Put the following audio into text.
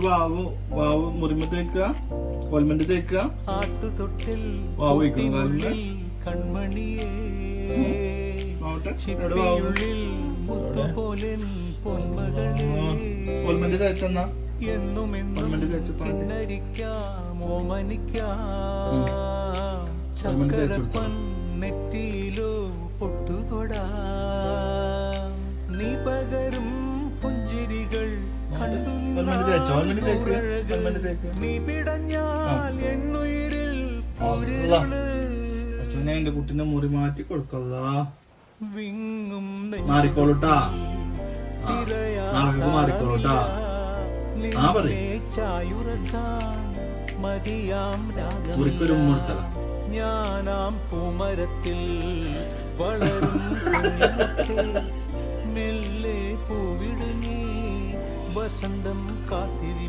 വാവ് വാവ് മുറിമ തേക്കുക, ഓൽമെന്റ് തേക്കുക. വാവ് വയ്ക്കുന്നു കൺമണിയേ ഓൽമെന്റ് തേച്ചെന്നാ എന്നും ചക്കരപ്പൻ നെറ്റിയിലോ പൊട്ടുതൊടാ നീ പകരും പുഞ്ചിരികൾ കണ്ടു നീ പിടഞ്ഞാൽ എന്നുയിരിൽ എന്റെ കുട്ടിനെ മുറി മാറ്റി കൊടുക്കല്ല. വിങ്ങും മാറിക്കോളൂട്ടാ, നാളെ മാറിക്കോളൂട്ടാ. ചായുറക്കാൻ മതിയാം മുറിക്കൊരു മുറിത്തല ഞാനാം പൂമരത്തിൽ വളരും മെല്ലെ പൂവിടുങ്ങി വസന്തം കാത്തിരി